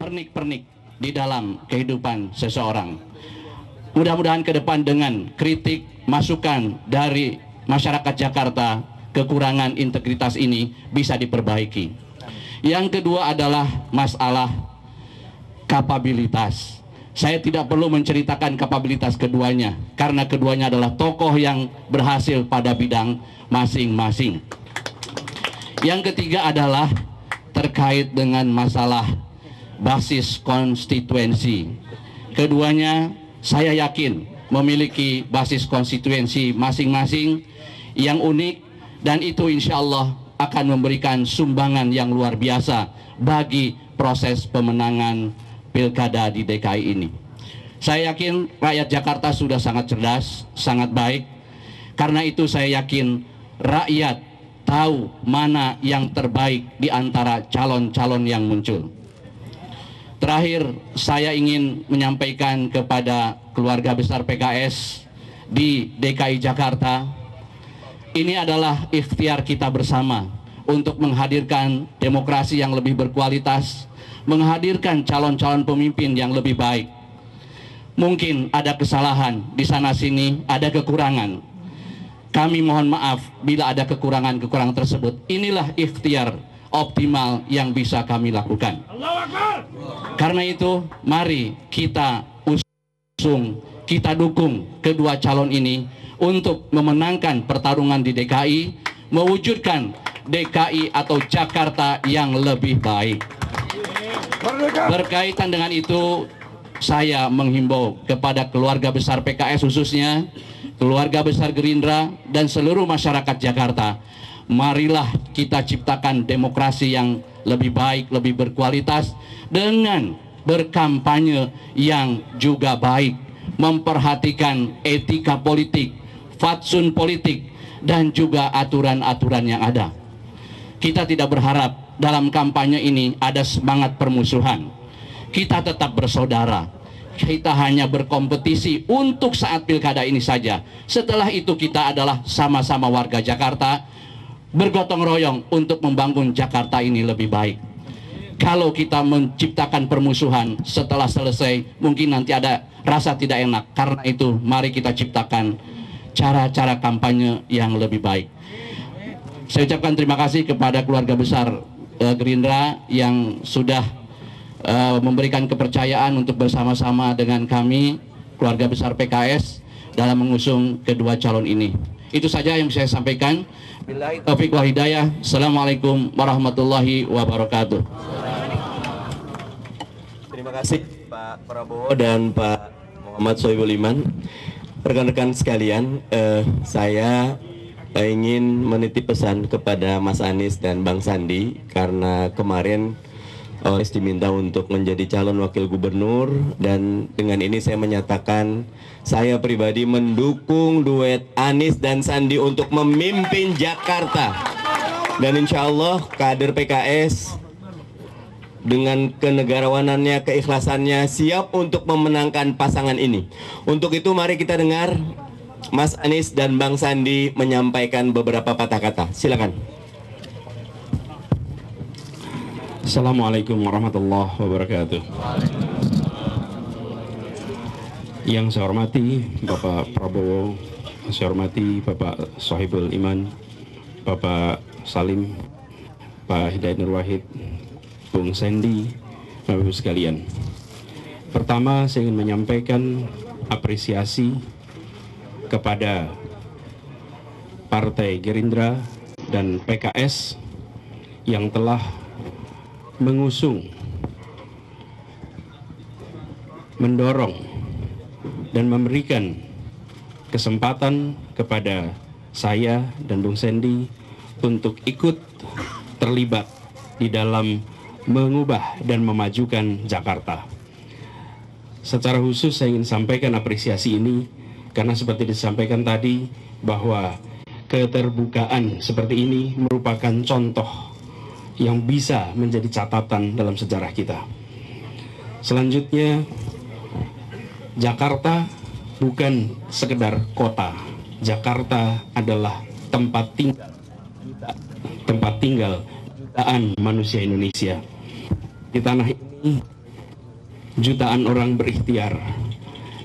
pernik-pernik di dalam kehidupan seseorang. Mudah-mudahan ke depan dengan kritik, masukan dari masyarakat Jakarta, kekurangan integritas ini bisa diperbaiki. Yang kedua adalah masalah kapabilitas. Saya tidak perlu menceritakan kapabilitas keduanya, karena keduanya adalah tokoh yang berhasil pada bidang masing-masing. Yang ketiga adalah terkait dengan masalah basis konstituensi. Keduanya saya yakin memiliki basis konstituensi masing-masing yang unik, dan itu insya Allah akan memberikan sumbangan yang luar biasa bagi proses pemenangan pilkada di DKI ini. Saya yakin rakyat Jakarta sudah sangat cerdas, sangat baik. Karena itu saya yakin rakyat tahu mana yang terbaik di antara calon-calon yang muncul. Terakhir, saya ingin menyampaikan kepada keluarga besar PKS di DKI Jakarta, ini adalah ikhtiar kita bersama untuk menghadirkan demokrasi yang lebih berkualitas, menghadirkan calon-calon pemimpin yang lebih baik. Mungkin ada kesalahan di sana-sini, ada kekurangan. Kami mohon maaf bila ada kekurangan-kekurangan tersebut. Inilah ikhtiar optimal yang bisa kami lakukan. Karena itu, mari kita usung, kita dukung kedua calon ini untuk memenangkan pertarungan di DKI, mewujudkan DKI atau Jakarta yang lebih baik. Berkaitan dengan itu, saya menghimbau kepada keluarga besar PKS khususnya, keluarga besar Gerindra, dan seluruh masyarakat Jakarta. Marilah kita ciptakan demokrasi yang lebih baik, lebih berkualitas, dengan berkampanye yang juga baik, memperhatikan etika politik, fatsun politik, dan juga aturan-aturan yang ada. Kita tidak berharap dalam kampanye ini ada semangat permusuhan. Kita tetap bersaudara. Kita hanya berkompetisi untuk saat pilkada ini saja. Setelah itu kita adalah sama-sama warga Jakarta, bergotong royong untuk membangun Jakarta ini lebih baik. Kalau kita menciptakan permusuhan setelah selesai, mungkin nanti ada rasa tidak enak. Karena itu, mari kita ciptakan cara-cara kampanye yang lebih baik. Saya ucapkan terima kasih kepada keluarga besar Gerindra yang sudah memberikan kepercayaan untuk bersama-sama dengan kami, keluarga besar PKS, dalam mengusung kedua calon ini. Itu saja yang saya sampaikan. Billahi taufiq wal hidayah. Assalamualaikum warahmatullahi wabarakatuh. Terima kasih Pak Prabowo dan Pak Muhammad Sohibul Iman. Rekan-rekan sekalian, saya ingin menitip pesan kepada Mas Anies dan Bang Sandi, karena kemarin diminta untuk menjadi calon wakil gubernur, dan dengan ini saya menyatakan saya pribadi mendukung duet Anies dan Sandi untuk memimpin Jakarta, dan insya Allah kader PKS dengan kenegarawanannya, keikhlasannya siap untuk memenangkan pasangan ini. Untuk itu mari kita dengar Mas Anies dan Bang Sandi menyampaikan beberapa patah kata. Silakan. Assalamualaikum warahmatullahi wabarakatuh. Yang saya hormati Bapak Prabowo, saya hormati Bapak Sohibul Iman, Bapak Salim, Pak Hidayat Nur Wahid, Bung Sandi, Bapak-Ibu sekalian. Pertama, saya ingin menyampaikan apresiasi kepada Partai Gerindra dan PKS yang telah mengusung, mendorong, dan memberikan kesempatan kepada saya dan Bung Sandi untuk ikut terlibat di dalam mengubah dan memajukan Jakarta. Secara khusus saya ingin sampaikan apresiasi ini karena seperti disampaikan tadi bahwa keterbukaan seperti ini merupakan contoh yang bisa menjadi catatan dalam sejarah kita. Selanjutnya, Jakarta bukan sekedar kota. Jakarta adalah tempat tinggal jutaan manusia Indonesia. Di tanah ini jutaan orang berikhtiar.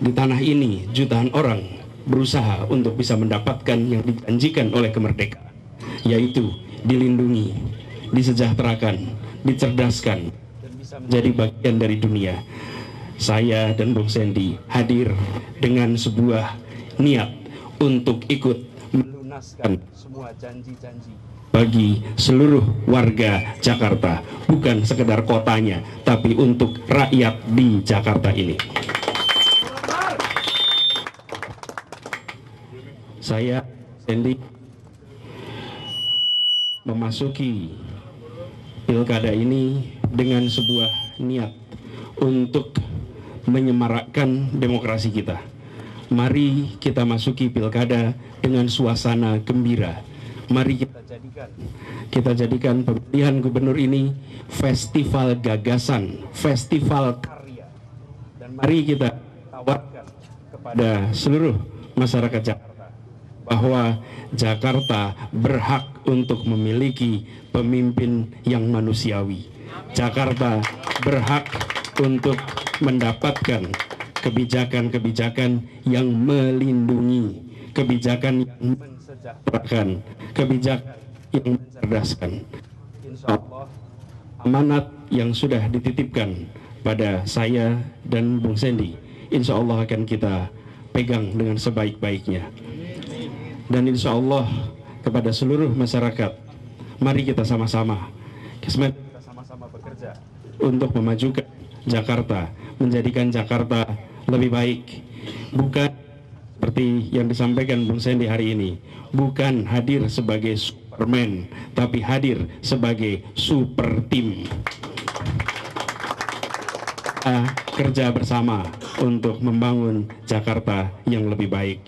Di tanah ini jutaan orang berusaha untuk bisa mendapatkan yang dijanjikan oleh kemerdekaan, yaitu dilindungi, disejahterakan, dicerdaskan, dan bisa menjadi bagian dari dunia. Saya dan Bung Sandy hadir dengan sebuah niat untuk ikut melunaskan semua janji-janji bagi seluruh warga Jakarta, bukan sekedar kotanya, tapi untuk rakyat di Jakarta ini. Saya, Sandy, memasuki pilkada ini dengan sebuah niat untuk menyemarakkan demokrasi kita. Mari kita masuki pilkada dengan suasana gembira. Mari kita jadikan pemilihan gubernur ini festival gagasan, festival karya. Dan mari kita tawarkan kepada seluruh masyarakat Jakarta bahwa Jakarta berhak untuk memiliki pemimpin yang manusiawi. Jakarta berhak untuk mendapatkan kebijakan-kebijakan yang melindungi, kebijakan yang mensejahterakan, kebijakan yang mencerdaskan. Insya Allah, amanat yang sudah dititipkan pada saya dan Bung Sandy, insya Allah akan kita pegang dengan sebaik-baiknya. Dan insya Allah kepada seluruh masyarakat, mari kita sama-sama bekerja untuk memajukan Jakarta, menjadikan Jakarta lebih baik. Bukan seperti yang disampaikan Bung Sandy hari ini, bukan hadir sebagai Superman, tapi hadir sebagai super tim. Kita kerja bersama untuk membangun Jakarta yang lebih baik.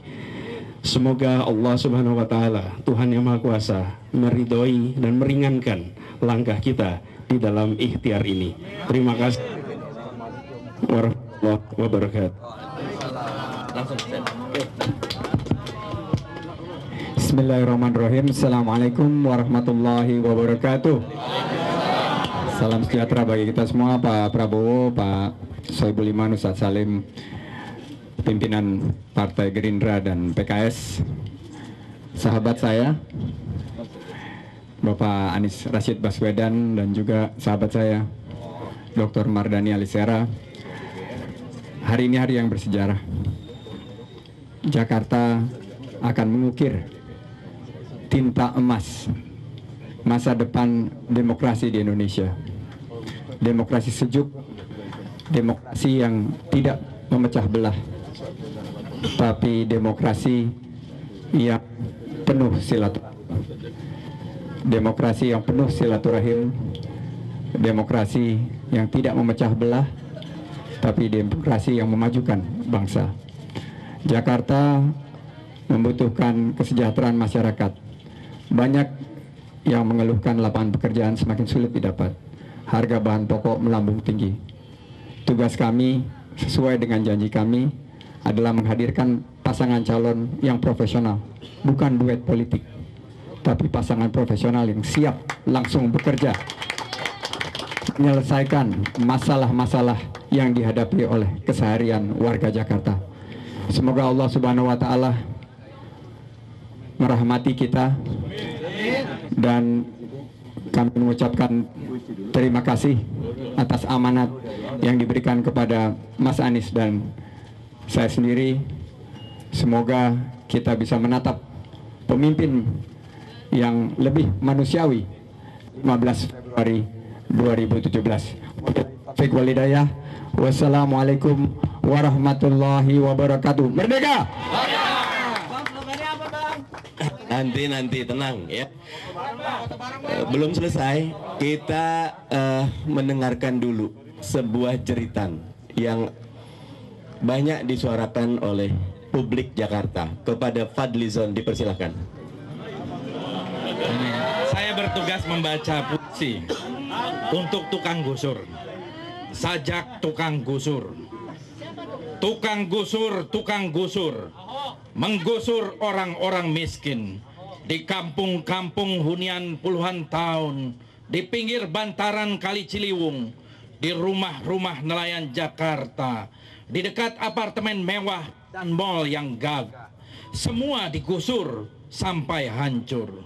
Semoga Allah Subhanahu wa Ta'ala, Tuhan yang Maha Kuasa, meridhoi dan meringankan langkah kita di dalam ikhtiar ini. Terima kasih warahmatullahi wabarakatuh. Bismillahirrahmanirrahim. Assalamualaikum warahmatullahi wabarakatuh. Salam sejahtera bagi kita semua, Pak Prabowo, Pak Soebul Iman, Ustadz Salim, pimpinan Partai Gerindra dan PKS, sahabat saya Bapak Anies Rashid Baswedan, dan juga sahabat saya Dr. Mardhani Alisera. Hari ini hari yang bersejarah. Jakarta akan mengukir tinta emas masa depan demokrasi di Indonesia. Demokrasi sejuk, demokrasi yang tidak memecah belah, tapi demokrasi yang penuh silaturahim. Demokrasi yang penuh silaturahim, demokrasi yang tidak memecah belah, tapi demokrasi yang memajukan bangsa. Jakarta membutuhkan kesejahteraan masyarakat. Banyak yang mengeluhkan lapangan pekerjaan semakin sulit didapat. Harga bahan pokok melambung tinggi. Tugas kami sesuai dengan janji kami adalah menghadirkan pasangan calon yang profesional, bukan duet politik, tapi pasangan profesional yang siap langsung bekerja menyelesaikan masalah-masalah yang dihadapi oleh keseharian warga Jakarta. Semoga Allah Subhanahu wa Ta'ala merahmati kita, dan kami mengucapkan terima kasih atas amanat yang diberikan kepada Mas Anies dan saya sendiri. Semoga kita bisa menatap pemimpin yang lebih manusiawi 15 Februari 2017. Taufik wal hidayah. Wassalamualaikum warahmatullahi wabarakatuh. Merdeka! Nanti tenang ya. Belum selesai. Kita mendengarkan dulu sebuah jeritan yang banyak disuarakan oleh publik Jakarta. Kepada Fadlizon dipersilahkan. Saya bertugas membaca puisi untuk tukang gusur. Sajak tukang gusur. Tukang gusur, tukang gusur, menggusur orang-orang miskin di kampung-kampung hunian puluhan tahun, di pinggir bantaran Kali Ciliwung, di rumah-rumah nelayan Jakarta, di dekat apartemen mewah dan mal yang gagah. Semua digusur sampai hancur.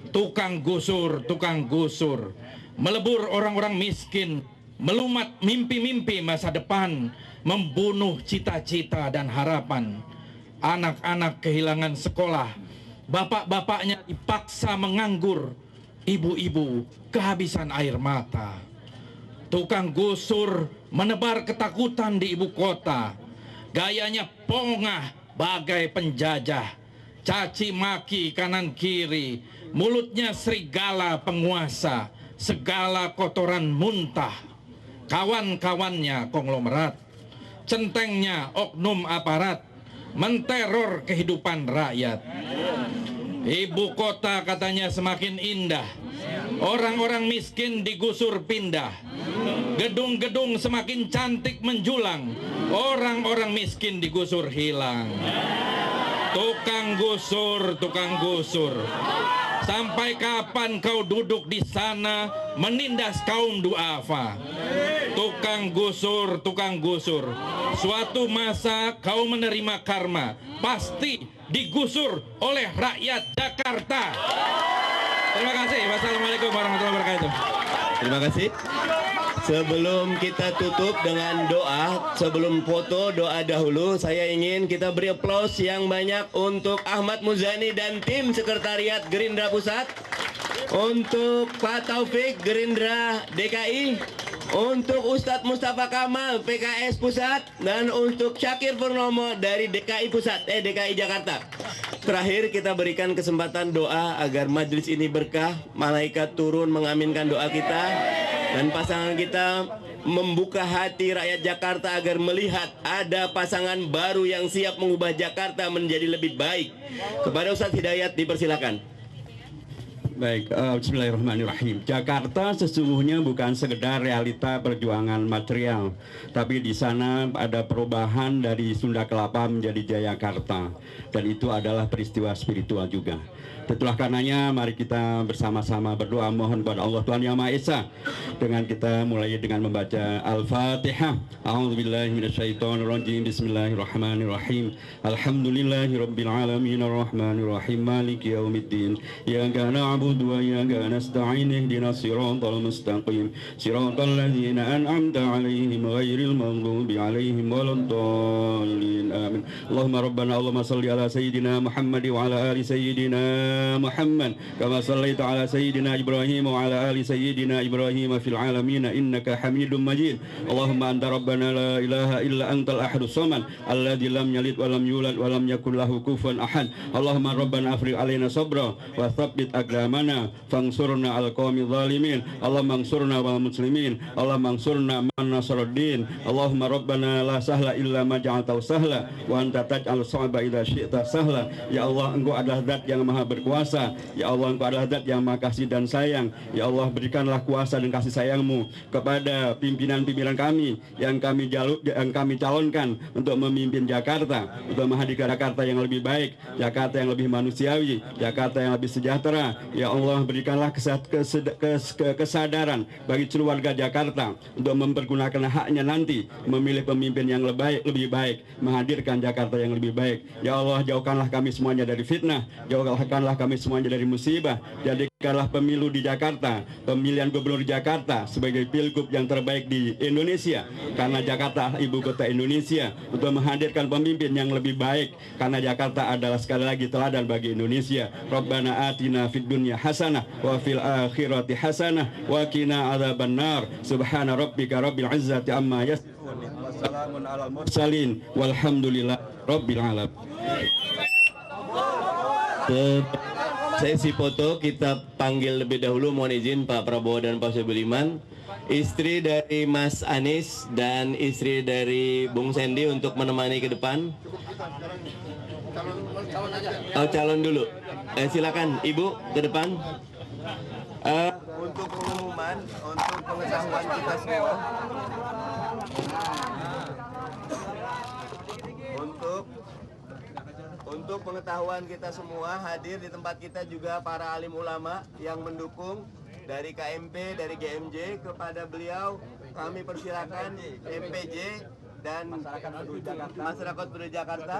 Tukang gusur, melebur orang-orang miskin, melumat mimpi-mimpi masa depan, membunuh cita-cita dan harapan. Anak-anak kehilangan sekolah, bapak-bapaknya dipaksa menganggur, ibu-ibu kehabisan air mata. Tukang gusur menebar ketakutan di ibu kota. Gayanya pongah bagai penjajah, caci maki kanan kiri, mulutnya serigala penguasa, segala kotoran muntah. Kawan-kawannya konglomerat, centengnya oknum aparat, menteror kehidupan rakyat. Ibu kota katanya semakin indah, orang-orang miskin digusur pindah. Gedung-gedung semakin cantik menjulang, orang-orang miskin digusur hilang. Tukang gusur, sampai kapan kau duduk di sana menindas kaum duafa? Tukang gusur, suatu masa kau menerima karma, pasti digusur oleh rakyat Jakarta. Terima kasih. Wassalamualaikum warahmatullahi wabarakatuh. Terima kasih. Sebelum kita tutup dengan doa, sebelum foto doa dahulu, saya ingin kita beri aplaus yang banyak untuk Ahmad Muzani dan tim sekretariat Gerindra Pusat, untuk Pak Taufik Gerindra DKI, untuk Ustadz Mustafa Kamal PKS Pusat, dan untuk Syakir Purnomo dari DKI Jakarta. Terakhir kita berikan kesempatan doa agar majelis ini berkah, malaikat turun mengaminkan doa kita, dan pasangan kita membuka hati rakyat Jakarta agar melihat ada pasangan baru yang siap mengubah Jakarta menjadi lebih baik. Kepada Ustadz Hidayat dipersilakan. Baik, bismillahirrahmanirrahim. Jakarta sesungguhnya bukan sekedar realita perjuangan material, tapi di sana ada perubahan dari Sunda Kelapa menjadi Jayakarta, dan itu adalah peristiwa spiritual juga. Itulah karenanya mari kita bersama-sama berdoa mohon kepada Allah Tuhan Yang Maha Esa, dengan kita mulai dengan membaca Al-Fatihah. A'udzubillahi minasyaitonirrajim. Bismillahirrahmanirrahim. Alhamdulillahirabbil alamin arrahmanirrahim maliki yaumiddin. Iyyaka na'budu wa iyyaka nasta'in ihdinas siratal mustaqim. Siratal ladzina an'amta 'alaihim ghairil maghdubi 'alaihim waladdallin. Amin. Allahumma rabbana Allahumma shalli ala sayyidina Muhammad wa ala ali sayyidina Muhammad kama sallaita ala sayyidina Ibrahim wa ala ali sayyidina Ibrahim fil alamin innaka Hamidum Majid. Allahumma anta rabbana la ilaha illa antal ahadus samad alladzi lam yalid wa lam yulad wa lam yakul lahu kufuwan ahad. Allahumma rabbana afrigh alaina sabra wa tsabbit aqdamana fansurna al qaumidz zalimin. Allahumma ansurna wal muslimin. Allahumma ansurna man nasruddin. Allahumma rabbana la sahla illa ma ja'altahu sahla wa anta taj'al sa'ba idza syi'ta sahla. Ya Allah, Engkau adalah zat yang maha berkuasa. Ya Allah, Engkau adalah zat yang maha kasih dan sayang. Ya Allah, berikanlah kuasa dan kasih sayang-Mu kepada pimpinan-pimpinan kami yang kami calonkan untuk memimpin Jakarta, untuk menghadirkan Jakarta yang lebih baik, Jakarta yang lebih manusiawi, Jakarta yang lebih sejahtera. Ya Allah, berikanlah kesadaran bagi seluruh warga Jakarta untuk mempergunakan haknya nanti memilih pemimpin yang lebih baik, menghadirkan Jakarta yang lebih baik. Ya Allah, jauhkanlah kami semuanya dari fitnah, jauhkanlah kami semuanya dari musibah. Jadikanlah pemilu di Jakarta, pemilihan gubernur Jakarta sebagai pilgub yang terbaik di Indonesia, karena Jakarta ibu kota Indonesia, untuk menghadirkan pemimpin yang lebih baik, karena Jakarta adalah sekali lagi teladan bagi Indonesia. Rabbana atina fid dunya hasanah wa fil akhirati hasanah wa qina adzabannar. Subhana rabbika rabbil izzati amma yasifun wa salamun alal mursalin walhamdulillah rabbil alamin. Sesi foto kita panggil lebih dahulu, mohon izin Pak Prabowo dan Pak Soebul-Iman, istri dari Mas Anies dan istri dari Bung Sendi untuk menemani ke depan. Calon dulu. Silakan Ibu ke depan. Untuk pengumuman, untuk pengetahuan kita semua, untuk pengetahuan kita semua, hadir di tempat kita juga para alim ulama yang mendukung dari KMP, dari GMJ. Kepada beliau kami persilakan MPJ dan Masyarakat Peduli Jakarta